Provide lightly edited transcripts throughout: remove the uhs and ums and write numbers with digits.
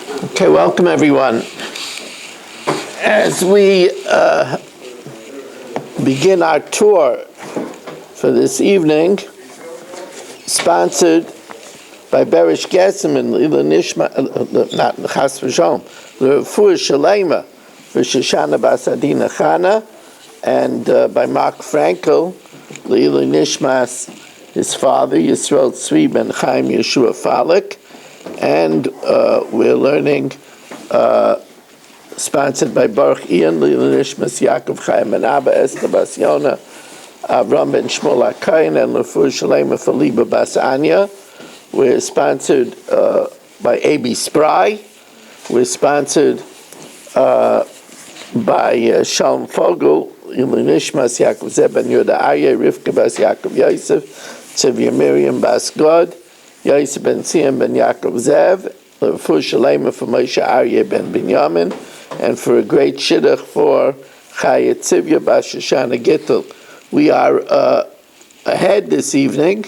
Okay, welcome everyone. As we begin our tour for this evening, sponsored by Berish Gesem and Lila Nishma, not Chas V'Shalom, L'Refuah Shalema for Shoshana Basadina Chana, and by Mark Frankel, Lila Nishmas, his father, Yisrael Tzvi Ben Chaim Yeshua Falik, and we're learning, sponsored by Baruch Ian, Lila Nishmas Yaakov Chaim and Abba Esther Bas Yona, Avram Ben Shmuel HaKayin, and L'Refuah Shalema for Liba Bas Anya. We're sponsored by A.B. Spry. We're sponsored by Shalom Fogel, Ilui Nishmas Yaakov Zeb Ben Yehuda Aryeh, Rivka Bas Yaakov Yosef, Tzivya Miriam Bas God, Yosef Ben Tziyam Ben Yaakov Zev, L'Refuah Shalema for Moshe Aryeh Ben Binyamin, and for a great shidduch for Chaya Tzivya Bas Shoshana Gittel. We are ahead this evening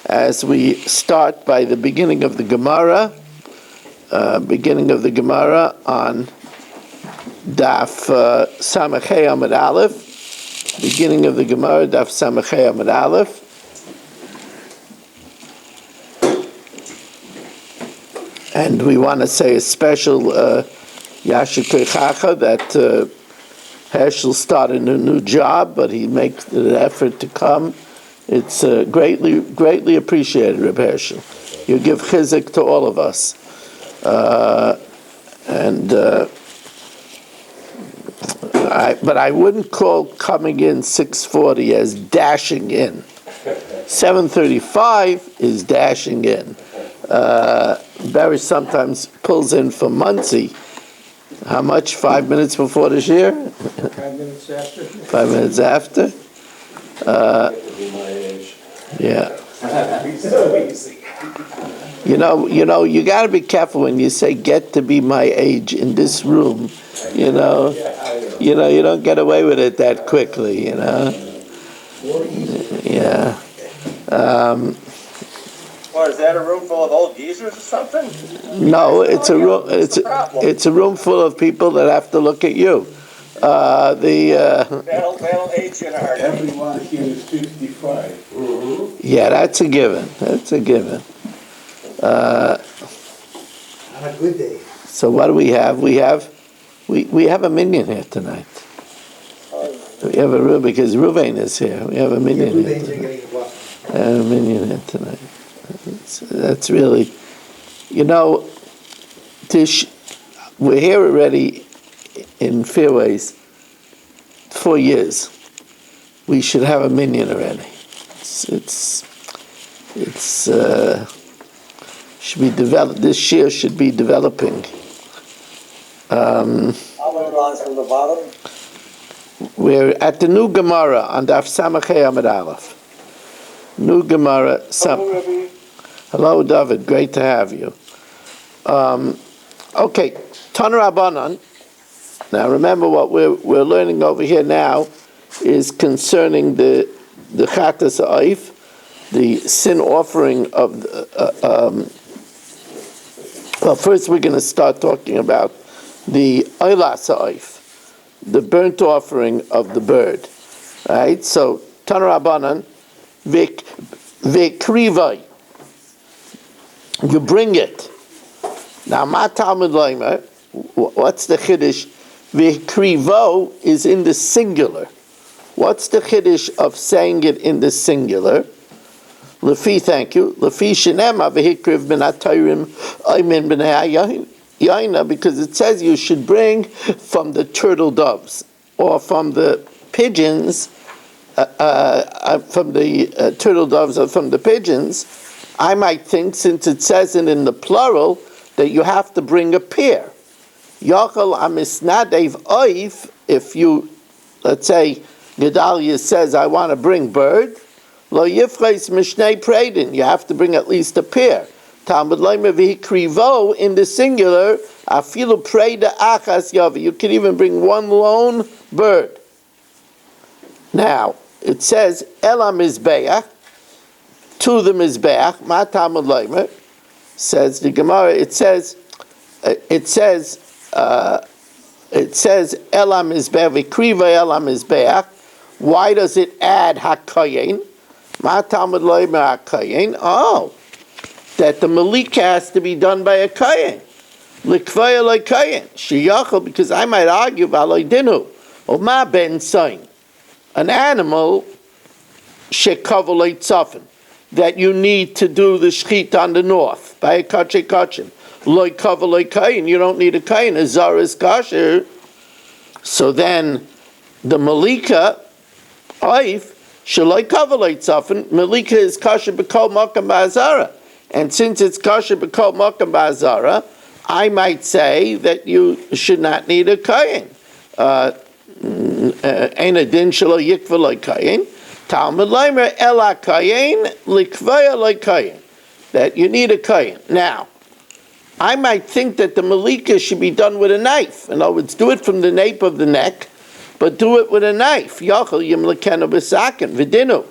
as we start by the beginning of the Gemara, on Daf Samachei Amud Aleph, beginning of the Gemara, Daf Samachei Amud Aleph. And we want to say a special Yashir Keichacha that Herschel started a new job, but he makes an effort to come. It's greatly appreciated, Reb Herschel. You give chizuk to all of us. But I wouldn't call coming in 6:40 as dashing in. 7:35 is dashing in. Barry sometimes pulls in for Muncie. How much? 5 minutes before the year? 5 minutes after. 5 minutes after? Yeah. So easy. You got to be careful when you say "get to be my age" in this room. You don't get away with it that quickly. Yeah. What, is that a room full of old geezers or something? No, it's a room. It's a room full of people that have to look at you. That'll age you in a heartbeat. Everyone here is 55. Mm-hmm. Yeah, that's a given. On a good day. So what do we have? We have a minion here tonight. We have because Ruvain is here. We have a minion here tonight. That's really, we're here already in Fairways 4 years. We should have a minion already. Should be developed. This year should be developing. How many lines from the bottom? We're at the new Gemara on Daf Samachei Amud Aleph. New Gemara. Hello, David. Great to have you. Okay, Tana Rabbanan. Now, remember what we're learning over here now is concerning the Chatas Ha'if, the sin offering of the. Well, first we're going to start talking about the Eilas Ha'if, the burnt offering of the bird. Right? So, Tana Rabbanan, Vekrivai. You bring it. Now, Ma Talmud Leimer, what's the Chiddush? V'krivo is in the singular. What's the Chiddush of saying it in the singular? Lefi, thank you. Lefi shenema v'hikriv ben atayrim aymin b'nei yaina, because it says you should bring from the turtle doves or from the pigeons, from the turtle doves or from the pigeons. I might think, since it says it in the plural, that you have to bring a pair. Yachal amisnadev oif, if you, let's say, Gedalia says, I want to bring bird, lo yifreis mishnei preidin, you have to bring at least a pair. Talmud Leimer v'hikrivo, in the singular, afilu preida achas yavi, you can even bring one lone bird. Now, it says, Ela Mizbeach, to the Mizbeach, Ma Talmud Leimer, says the Gemara, it says, it says Elam Mizbeach, Vikriva Elam Mizbeach. Why does it add Hakayin? Ma Talmud Loimer Hakayin. Oh, that the Malika has to be done by a Kayin. Likvaya Loikayin. Shiyachal, because I might argue Valoidinu. Or Ma Ben Sain. An animal Shekavalait Safin. That you need to do the shchita on the north by a kachin. Loikavalait Kayin. You don't need a Kayin. A Zar is kasher. So then the Malika Oif Shaloi Kavalait Safin. Malika is kasher b'kol makam ba'azara. And since it's kasher b'kol makam ba'azara, I might say that you should not need a kayin. Ein adin shelo yikva lo kayin. Talmud leimer ela kayin likvaya lo kayin. That you need a kayin. Now, I might think that the malika should be done with a knife. In other words, do it from the nape of the neck, but do it with a knife. Yachal yimlekenu b'sakin v'dinu.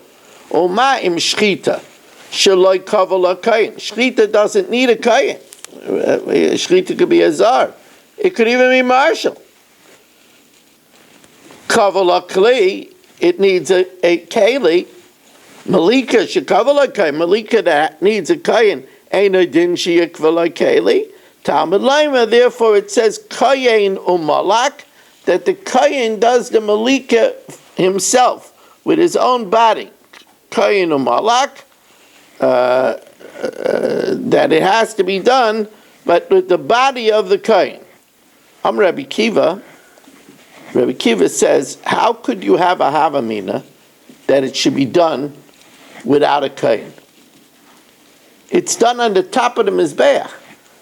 Oma im shchita. Shaloi kavala kayin. Shchita doesn't need a kayin. Shchita could be a zar. It could even be marshal. Kavala kli, it needs a keli. Malika shekavala kayin. Malika that needs a kayin. Eina din sheyikvala keli. Talmud Laima. Therefore, it says kayin umalak, that the kayin does the malika himself with his own body. Kayin umalak. That it has to be done, but with the body of the kain. Rabbi Kiva. Rabbi Kiva says, how could you have a havamina that it should be done without a kain? It's done on the top of the mizbeach,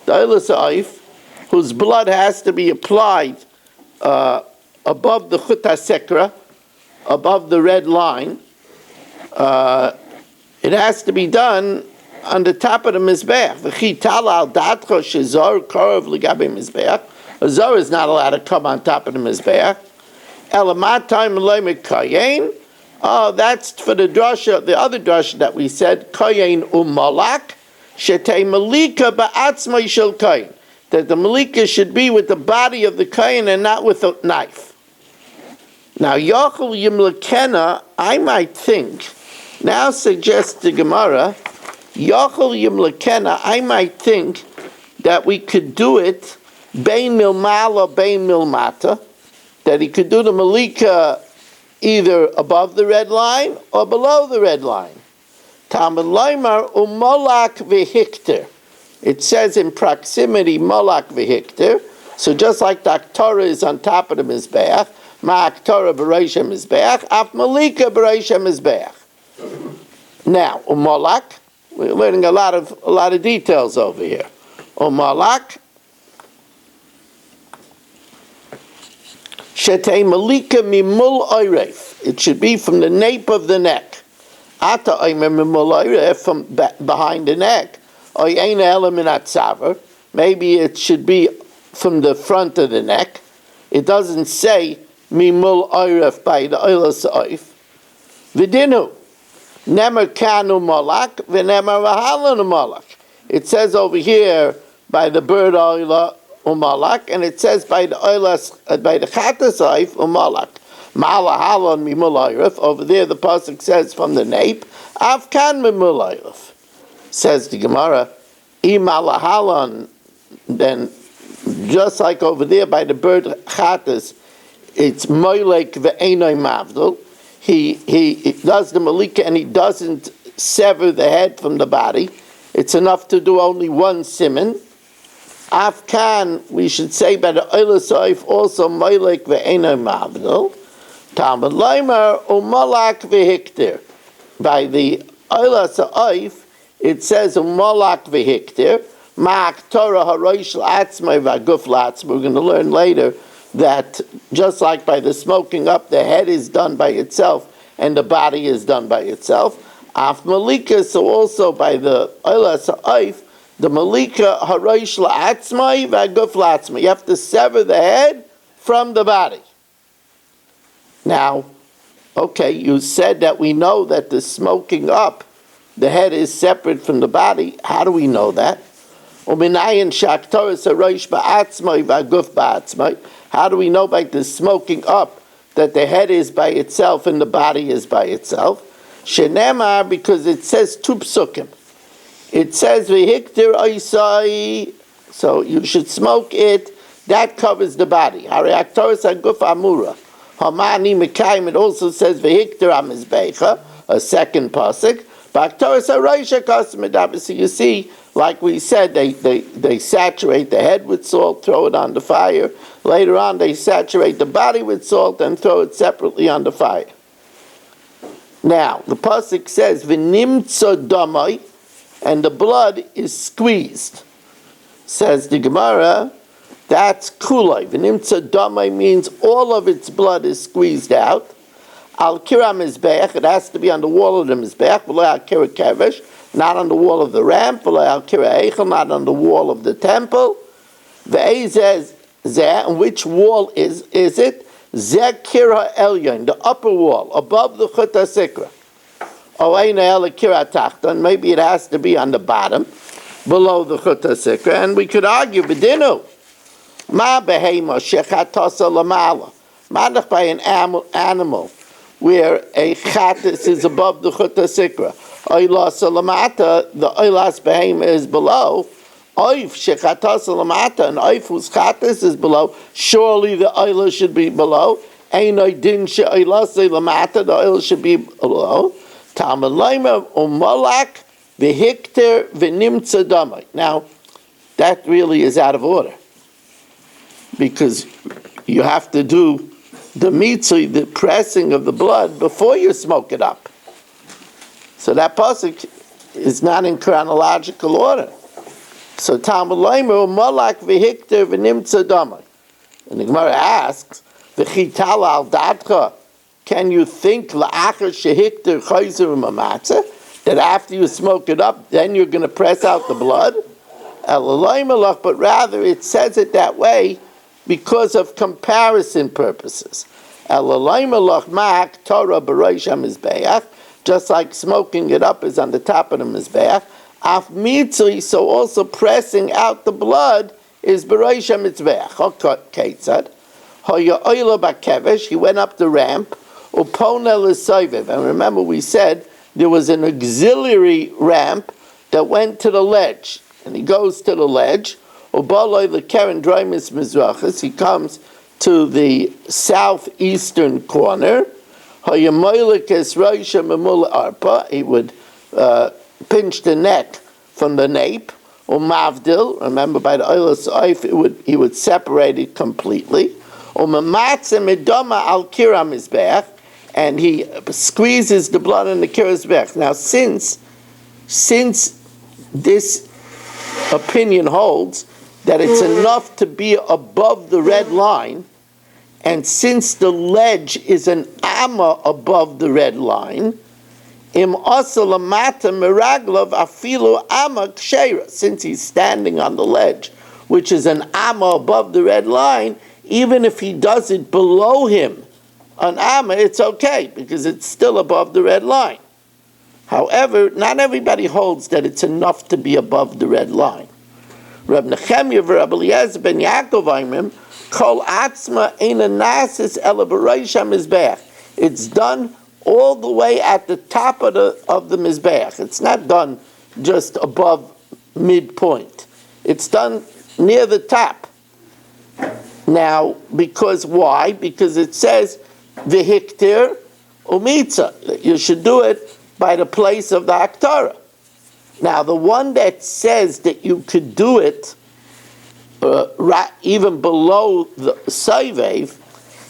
the oilas ha'if, whose blood has to be applied above the chut hasekra, above the red line. It has to be done on the top of the mizbeach. A zor is not allowed to come on top of the mizbeach. Oh, that's for the drasha, the other drasha that we said, kayin umalak, shetei malika ba'atzmai shel kayin. That the malika should be with the body of the kayin and not with a knife. Now, Yachal Yimlekena, I might think, now suggests the Gemara, Yachal Yimlekena, I might think that we could do it bein milmala, bein milmata, that he could do the malika either above the red line or below the red line. Talmud Laimar umolak v'hikter. It says in proximity molak v'hikter. So just like the Torah is on top of the mizbeach, ma'aktorah b'reisha mizbeach, af malika b'reisha mizbeach. Now, umalak, we're learning a lot of details over here. Umalak, shetei malika mimul oiref. It should be from the nape of the neck. Ata oimer mimul oiref, from behind the neck. Oyena eliminat saver. Maybe it should be from the front of the neck. It doesn't say mimul oiref by the oilas oif. V'dinu. Nemer kanu malak, v'nemer vahalanu malak. It says over here by the bird oila umalak, and it says by the oilas, by the chatasayif umalak. Ma'alahalon mimulayif. Over there the pasuk says from the nape, afkan mimulayif. Says the Gemara, imalahalon. Then just like over there by the bird chatas, it's moilek ve'enoi mavdul. He does the malika and he doesn't sever the head from the body. It's enough to do only one siman. Afkan, we should say by the oilas oif also moilek ve'enoi mavdul. Talmud Laimar umalak v'hikter. By the oilas oif, it says umalak v'hikter. Ma'ak Torah haroish la'atzmai v'aguf la'atzmai. We're going to learn later that just like by the smoking up, the head is done by itself and the body is done by itself. Af malika, so also by the oilas ha'oif, the malika haroish la'atzmai v'aguf la'atzmai. You have to sever the head from the body. Now, okay, you said that we know that the smoking up, the head is separate from the body. How do we know that? Uminayin shaktoris aroish ba'atzmai v'aguf ba'atzmai. How do we know by the smoking up that the head is by itself and the body is by itself? Shenemar, because it says two psukim. It says v'hiktir oisai, so you should smoke it. That covers the body. Hari aktoris aguf amura. Hamani mekayim. It also says v'hiktir amizbecha, a second pasuk. B'aktoris aroisha kasmedab. So you see, like we said, they saturate the head with salt, throw it on the fire. Later on, they saturate the body with salt and throw it separately on the fire. Now, the pasuk says, "V'nimtza damai," and the blood is squeezed. Says the Gemara, that's kulai. V'nimtza damai means all of its blood is squeezed out. Al kira mizbeach, it has to be on the wall of the mizbeach. V'lo al kira kevesh, not on the wall of the ramp. V'lo al kira eichel, not on the wall of the temple. Ve'ezez zeh, and which wall is it? Zeh kira elyon, the upper wall, above the chut hasikra. Oeina el kira tachton, maybe it has to be on the bottom, below the chut hasikra. And we could argue, b'dinu, ma behema shechatasa lamala, madach by an animal where a chatas is above the chut hasikra. Oilas lamata, the oilas behema is below. Oif shechatasa lamata, and oif whose chatas is below, surely the oilah should be below. Einoi din she'oilase lamata, the oil should be below. Talmud Laima umalak v'hikter v'nimtza damai. Now, that really is out of order, because you have to do the mitzvah, the pressing of the blood, before you smoke it up. So that pasuk is not in chronological order. So Talmud Laima umalak v'hikter v'nimtza damai. And the Gemara asks, v'chitala al dadcha, can you think la'achar shehikter chayzer u'mamatza, that after you smoke it up, then you're going to press out the blood? But rather it says it that way because of comparison purposes. Just like smoking it up is on the top of the mizbeach, af mitzri, so also pressing out the blood is b'roisha mizbeach. He went up the ramp, and remember we said there was an auxiliary ramp that went to the ledge, and he goes to the ledge. He comes to the southeastern corner. He would pinch the neck from the nape. Remember, by the oilus oif, he would separate it completely. And he squeezes the blood in the kira's back. Now, since this opinion holds that it's enough to be above the red line, and since the ledge is an amma above the red line, im asalamata miraglov afilu amma kshera, since he's standing on the ledge, which is an amma above the red line, even if he does it below him, an amma, it's okay, because it's still above the red line. However, not everybody holds that it's enough to be above the red line. Reb Nechemia v'Reb Eliezer ben Yaakov Aimim, kol atzma eina nasis ela b'roish hamizbeach. It's done all the way at the top of the mizbeach. It's not done just above midpoint. It's done near the top. Now, because why? Because it says v'hiktir umitza. You should do it by the place of the Haktarah. Now, the one that says that you could do it even below the Soivev,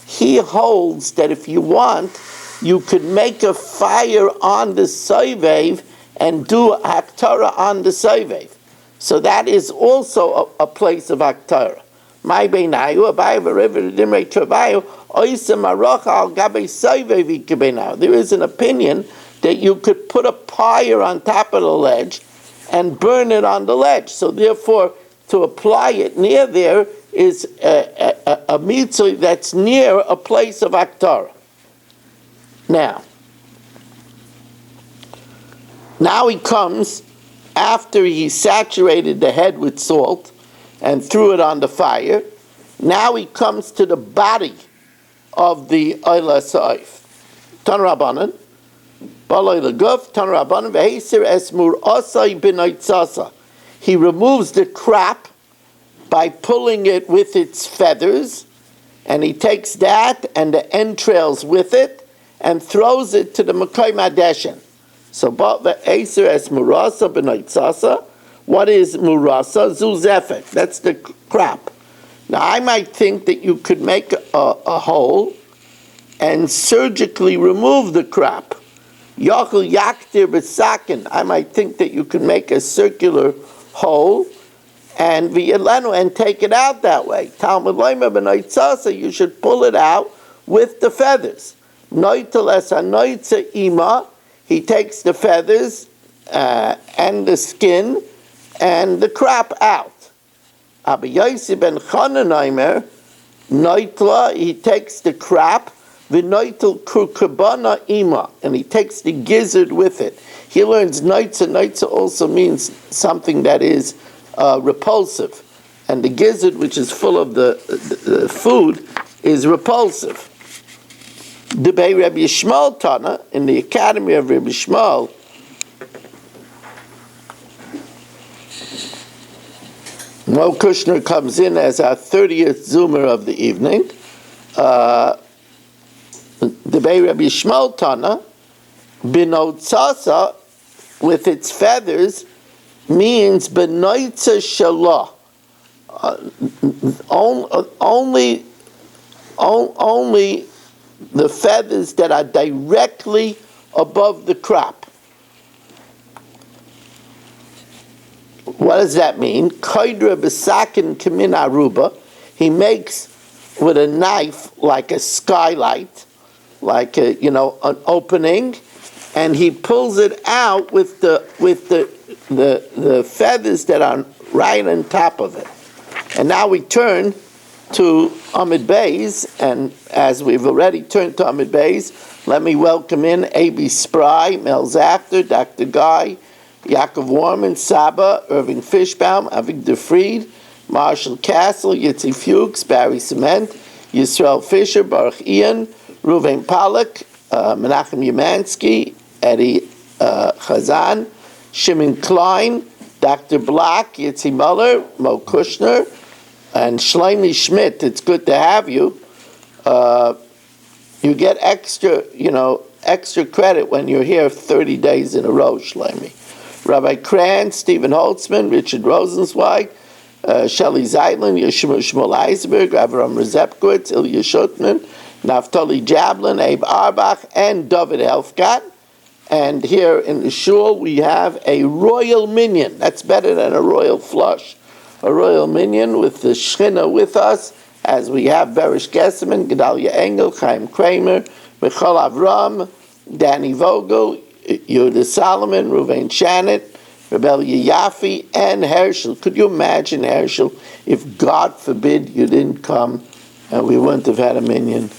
he holds that if you want, you could make a fire on the Soivev and do Haktarah on the Soivev. So that is also a place of Haktarah. My beinayu, abayu v'river dimrei travayu, oisem arocha al gabei Soivev ikebeinayu. There is an opinion that you could put a pyre on top of the ledge and burn it on the ledge. So therefore, to apply it near there is a mitzvah that's near a place of Haktarah. Now he comes after he saturated the head with salt and threw it on the fire, now he comes to the body of the Oila Sa'if. Tan Rabbanan, Baloi Laguf, Tan Rabbanan, Ve'esir Esmur Osai B'Noitzasa. He removes the crap by pulling it with its feathers, and he takes that and the entrails with it and throws it to the Makoy Madeshin. So, Ve'esir Esmur Osai B'Noitzasa. What is Murasa? Zuzefek. That's the crap. Now, I might think that you could make a hole and surgically remove the crap. Yachel yaktir b'sakin. I might think that you could make a circular hole and v'yelenu and take it out that way. Talmud loyma b'noitzasa. You should pull it out with the feathers. Noitel es hanoitza ima. He takes the feathers and the skin and the crap out. Abba Yossi ben Chananaimer, noitla, he takes the crap, v'noitel kurkabana ima, and he takes the gizzard with it. He learns noitza. Noitza also means something that is repulsive, and the gizzard, which is full of the food, is repulsive. Debei Rabbi Yishmael Tana, in the Academy of Rabbi Yishmael, Mo Kushner comes in as our 30th Zoomer of the evening. The Bei Rabbi Yishmael Tana, Binotzasa, with its feathers, means Benoitza Shalah. Only the feathers that are directly above the crop. What does that mean? Koidra b'sakin kamin aruba. He makes with a knife like a skylight, like an opening, and he pulls it out with the feathers that are right on top of it. And now we turn to Amid Beis, and as we've already turned to Amid Beis, let me welcome in A.B. Spry, Mel Zachter, Dr. Guy, Yaakov Warman, Saba, Irving Fishbaum, Avigdor Fried, Marshall Castle, Yitzi Fuchs, Barry Cement, Yisrael Fisher, Baruch Ian, Ruvain Pollack, Menachem Yamansky, Eddie Chazan, Shimon Klein, Dr. Black, Yitzi Muller, Mo Kushner, and Shlomi Schmidt. It's good to have you. You get extra credit when you're here 30 days in a row, Shlomi. Rabbi Kranz, Stephen Holtzman, Richard Rosenzweig, Shelley Zeitlin, Yeshua Shmuel Eisberg, Avram Rezepkowitz, Ilya Shutman, Naftali Jablin, Abe Arbach, and David Helfgott. And here in the shul we have a royal minyan. That's better than a royal flush. A royal minyan with the Shechina with us, as we have Berish Gesseman, Gedalia Engel, Chaim Kramer, Michal Avram, Danny Vogel, Yehuda Solomon, Ruvain Shannon, Rebellia Yafi, and Herschel. Could you imagine, Herschel, if God forbid you didn't come and we wouldn't have had a minyan?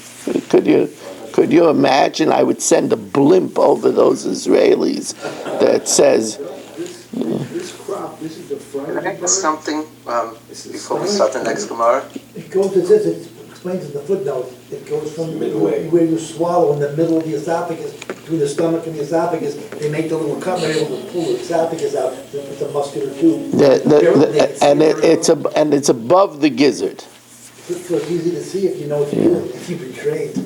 Could you imagine? I would send a blimp over those Israelis that says... This crop, this is the front. Can I add something before we start the next Gemara? It explains in the footnote, it goes from Midway. where you swallow in the middle of the esophagus, between the stomach and the esophagus, they make the little cut, they're able to pull the esophagus out, it's a muscular tube. And it's above the gizzard. So it's easy to see if you know what you're doing, if you've been trained.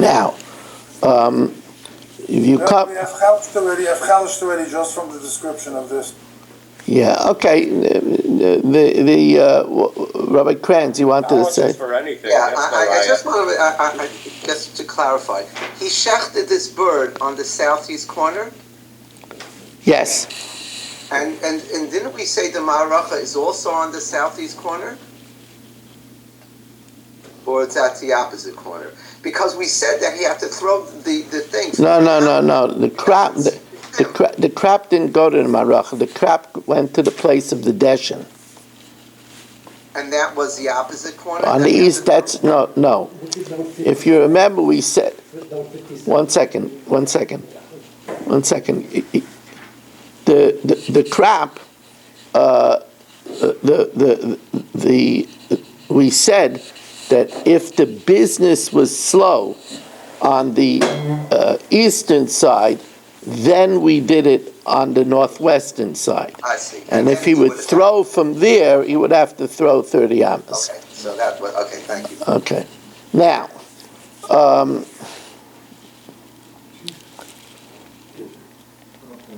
Now, if you come... We have Chalish already just from the description of this. Yeah, okay. Rabbi Kranz, you wanted to say? For anything. Yeah, I just want to, I guess to clarify. He shechted this bird on the southeast corner, Yes. and didn't we say the Ma'aracha is also on the southeast corner? Or it's at the opposite corner? Because we said that he had to throw the things. No. The crap didn't go to the Maracha. The crap went to the place of the Deshen. And that was the opposite corner? On the east, that's, no. If you remember, we said, one second. The the crop, we said that if the business was slow on the eastern side, then we did it on the northwestern side. I see. And if he would throw from there, he would have to throw 30 amas. Okay, so that was, okay, thank you. Okay. Now,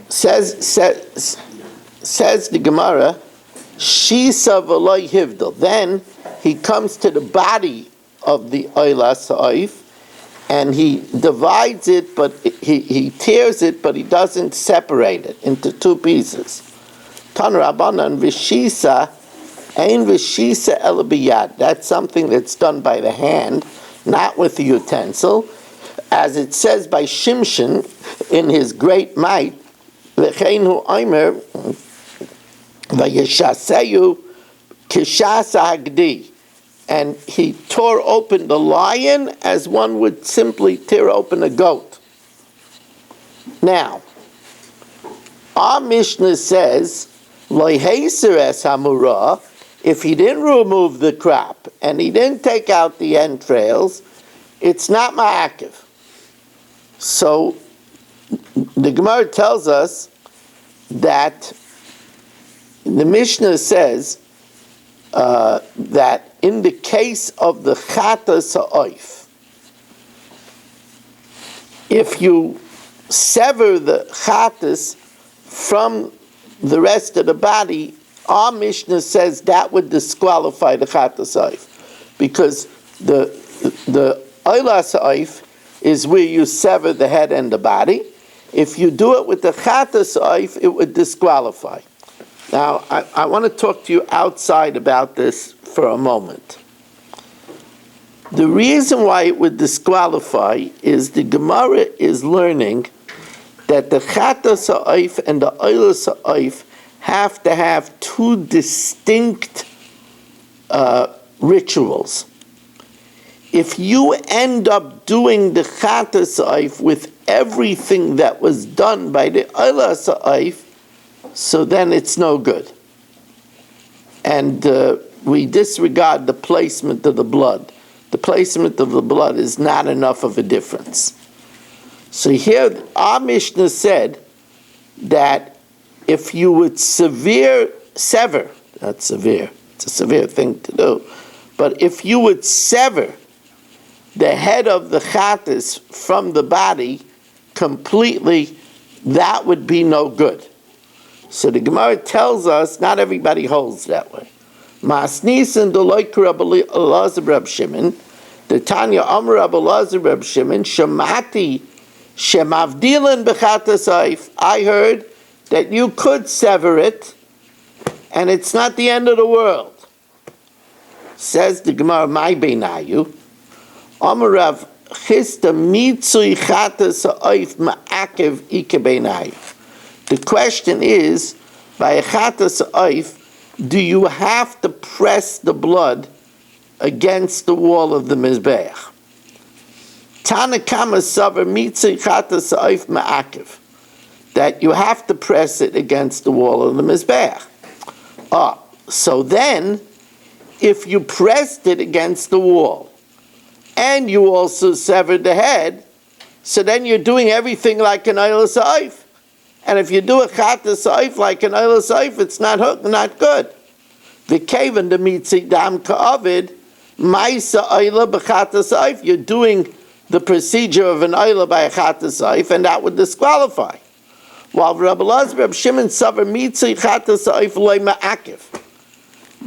says the Gemara, Shisa v'loy hivdal. Then he comes to the body of the oila sa'if, and he divides it, but he tears it, but he doesn't separate it into two pieces. Tan Rabbanan v'shisa, ein v'shisa el biyad. That's something that's done by the hand, not with the utensil. As it says by Shimshon in his great might, v'cheinu omer v'yeshaseyu kishasa hagdi. And he tore open the lion as one would simply tear open a goat. Now, our Mishnah says, Lo heiser es hamurah, if he didn't remove the crop and he didn't take out the entrails, it's not ma'akiv. So, the Gemara tells us that the Mishnah says that in the case of the chata sa'oif, if you sever the chatas from the rest of the body, our Mishnah says that would disqualify the chata sa'oif, because the oila sa'oif is where you sever the head and the body. If you do it with the chata sa'oif, it would disqualify. Now, I want to talk to you outside about this for a moment. The reason why it would disqualify is the Gemara is learning that the chata sa'if and the oila sa'if have to have two distinct rituals. If you end up doing the chata sa'if with everything that was done by the oila sa'if, so then it's no good. And we disregard the placement of the blood. The placement of the blood is not enough of a difference. So here, our Mishnah said that if you would sever, not severe, it's a severe thing to do, but if you would sever the head of the chatas from the body completely, that would be no good. So the Gemara tells us not everybody holds that way. Masnisan deloik Rabbi Elazar Reb Shimon, the Tanya Amar Rabbi Elazar Reb Shimon, Shemati Shemavdilan b'chata saif. I heard that you could sever it, and it's not the end of the world. Says the Gemara, my beinayu, Amar Rav Chista mitzui chata saif ma'akev ike beinayu. The question is, by a chata sa'if, do you have to press the blood against the wall of the mizbeach? Tanakama savar mitzay chata sa'if ma'akiv, that you have to press it against the wall of the mizbeach. So then, if you pressed it against the wall, and you also severed the head, so then you're doing everything like an oila sa'if. And if you do a chata sa'if like an oila sa'if, it's not good. The kaven the mitzi dam ka'avid, ma'isa oila b'chata sa'if. You're doing the procedure of an oila by a chata sa'if, and that would disqualify. While Rabbi Elazar Reb Shimon savar mitzi chata sa'if loy ma'akiv,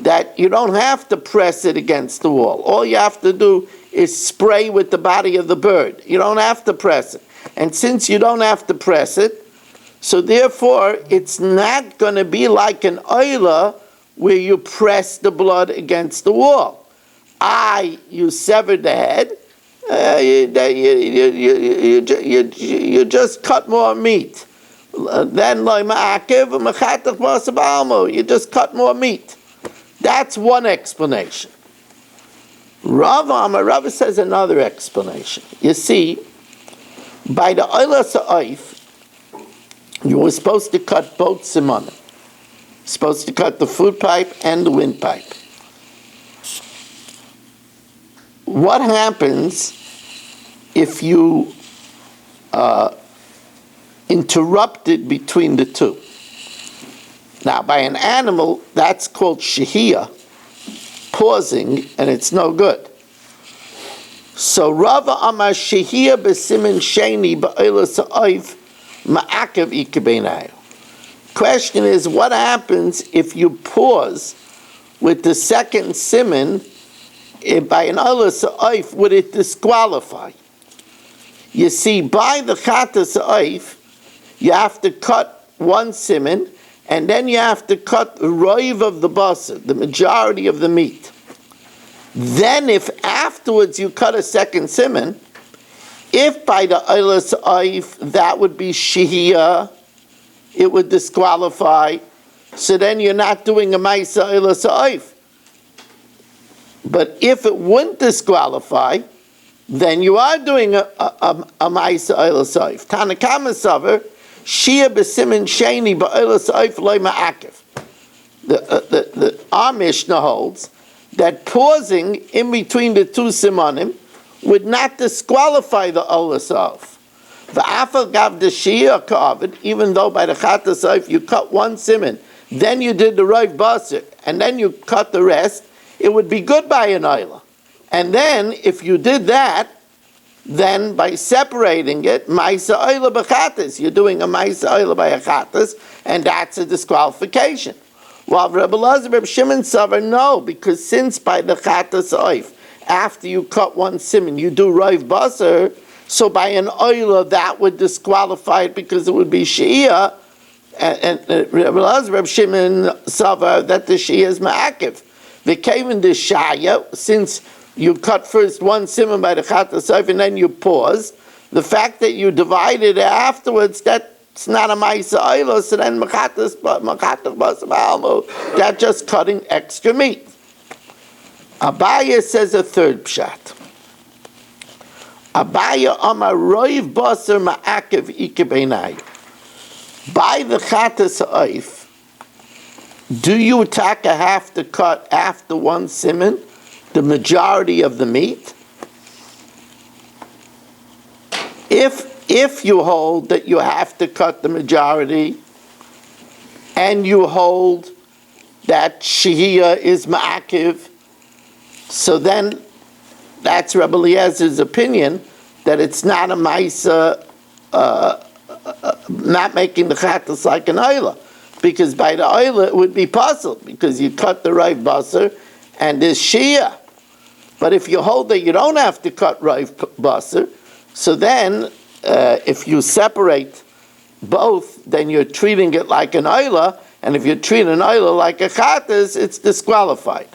that you don't have to press it against the wall. All you have to do is spray with the body of the bird. You don't have to press it. And since you don't have to press it, so therefore, it's not going to be like an oila where you press the blood against the wall. You severed the head, you just cut more meat. Then you just cut more meat. That's one explanation. Rav says another explanation. You see, by the oila sa'if, you were supposed to cut both simanim. Supposed to cut the food pipe and the windpipe. What happens if you interrupted between the two? Now, by an animal, that's called shehiyah, pausing, and it's no good. So Rava Amar shehiyah b'simin sheni ba'ila sa'if ma'akev ikabeinayu. Question is, what happens if you pause with the second siman by an oila sa'if? Would it disqualify? You see, by the chata sa'if, you have to cut one siman, and then you have to cut the roiv of the basar, the majority of the meat. Then if afterwards you cut a second siman, if by the oila sa'if that would be shehiyah, it would disqualify, so then you're not doing a ma'isa oila sa'if. But if it wouldn't disqualify, then you are doing a ma'isa oila sa'if. Tanakama saver, shia b'simin sheni ba'oila sa'if loy ma'akev. Our Mishnah holds that pausing in between the two simanim would not disqualify the oila sa'if. V'afal gav the shia ka'avid, even though by the chata sa'if you cut one siman, then you did the roiv basar, and then you cut the rest, it would be good by an oila. And then, if you did that, then by separating it, ma'isa oila b'chatas, you're doing a ma'isa oila by a chatas, and that's a disqualification. While Rebbe Elazar, Reb Shimon Savar, no, because since by the chatas oif, after you cut one siman, you do roiv basar, so by an oila that would disqualify it because it would be shia, and Rebbe Elazar, Reb Shimon Savar, that the shia is ma'akiv. They came in the shaya, since you cut first one siman by the chata soif and then you pause, the fact that you divided it afterwards, that's not a ma'isa oila, so then machatas basam, that's just cutting extra meat. Abaya says a third pshat. Abaya amar roiv basar ma'akev ikebeinai. By the chata soif, do you taka have to cut after one siman the majority of the meat? If you hold that you have to cut the majority, and you hold that shehiyah is ma'akiv, so then that's Rebbe Eliezer's opinion that it's not a ma'isa, not making the chatas like an oila. Because by the oila it would be puzzled, because you cut the roiv basar and there's shia. But if you hold that you don't have to cut roiv basar, so then if you separate both, then you're treating it like an oila, and if you treat an oila like a chatas, it's disqualified.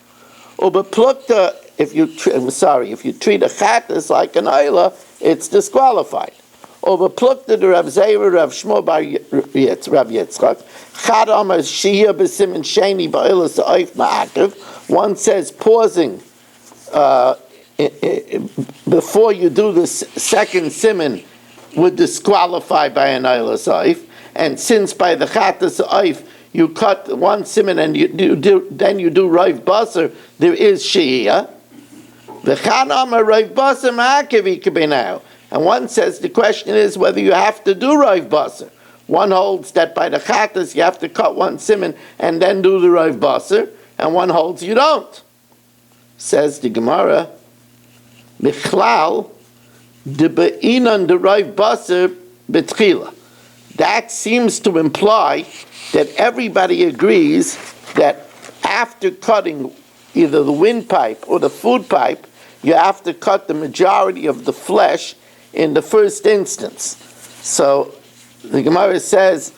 Or but plukta, if you treat a chatas like an oila, it's disqualified. Over plukta the Rav Zeira, Rav Shmuel bar Rav Yitzchak. Chad Amar Shia b'simin sheni ba'ila sa'if ma'akev. One says pausing before you do the second siman would disqualify by an oila sa'if. And since by the chata sa'if you cut one siman and then you do roiv basar, there is shia. The Chad Amar roiv basar ma'akev ikebeinau. And one says the question is whether you have to do roiv basar. One holds that by the chatas you have to cut one siman and then do the roiv basar, and one holds you don't. Says the Gemara, Michlal de be'inan de roiv basar betchila. That seems to imply that everybody agrees that after cutting either the windpipe or the food pipe, you have to cut the majority of the flesh in the first instance. So the Gemara says,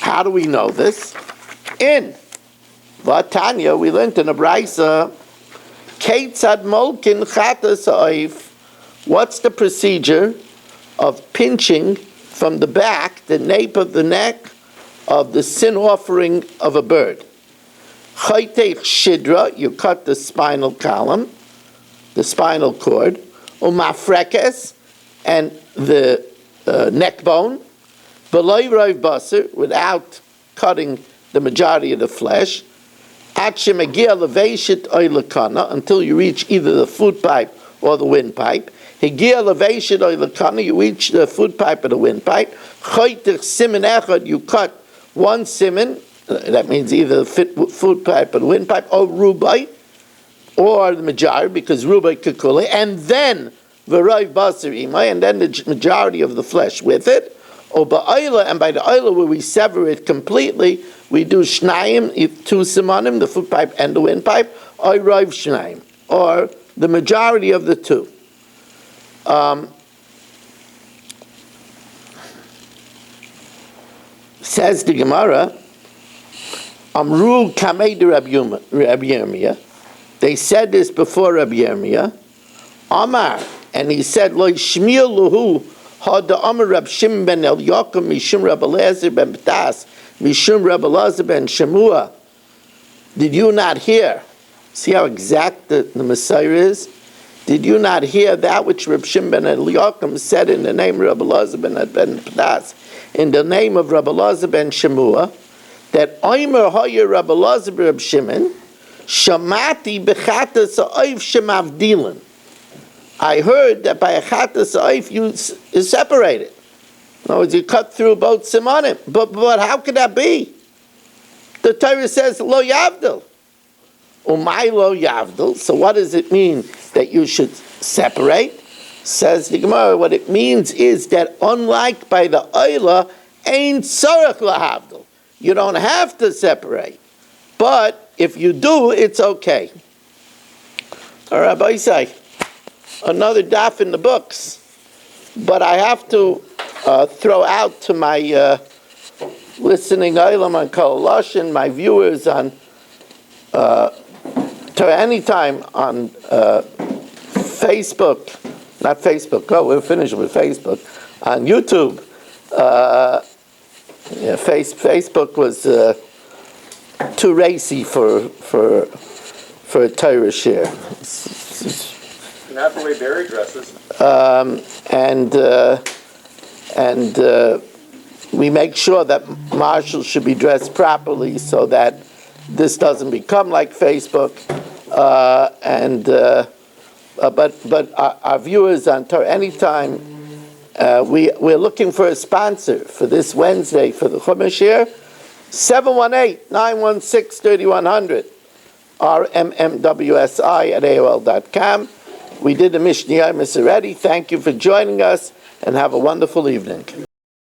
how do we know this? In Vatanya, we learned in a Braisa, Keitzad Molkin Chatas Oif. What's the procedure of pinching from the back, the nape of the neck of the sin offering of a bird? Chaytech Shidra, you cut the spinal column, the spinal cord, Umafrekes, and the neck bone, below roiv basar, without cutting the majority of the flesh, until you reach either the food pipe or the windpipe. You reach the food pipe or the windpipe. You cut one siman, that means either the food pipe or the windpipe, or rubai, or the majority, because rubai kikule, and then v'rayv basar imay, and then the majority of the flesh with it. Or ba'ayla, and by the ayla where we sever it completely, we do shnayim, 2 simanim, the food pipe and the windpipe, or rayv shnayim, or the majority of the two. Says the Gemara, Amru kamei de Rabbi Yirmiyah. They said this before Rabbi Yirmiyah. Amar, and he said, Lo shmiel luhu had Amar Rab Shimon ben Eliyakim mishum Rab Elazar ben Ptas mishum Rab Elazar ben Shemua. Did you not hear? See how exact the Messiah is? Did you not hear that which Rab Shimon ben Eliyakim said in the name of Rab Elazar ben Ptas, in the name of Rab Elazar ben Shemua, that Omer Hoyer Rab Elazar ben Shimon Shamati bechatas ha'oif shemavdilan. I heard that by a chatas ha'oif you separate it. In other words, you cut through both simanim. But how could that be? The Torah says lo yavdil. Umay lo yavdil. So what does it mean that you should separate? Says the Gemara, what it means is that unlike by the oila, ain't tzarech lahavdil. You don't have to separate. But if you do, it's okay. All right, Rabbi say, another daf in the books. But I have to throw out to my listening olam on Kol Lashon, my viewers on to anytime on Facebook, not Facebook. Oh, we're finished with Facebook. On YouTube, Facebook was too racy for a Torah share. Not the way Barry dresses. And we make sure that marshals should be dressed properly so that this doesn't become like Facebook. But our viewers on Torah Anytime, we're looking for a sponsor for this Wednesday for the Chumash here. 718-916-3100, rmmwsi@aol.com. We did the Mishnah already. Thank you for joining us, and have a wonderful evening.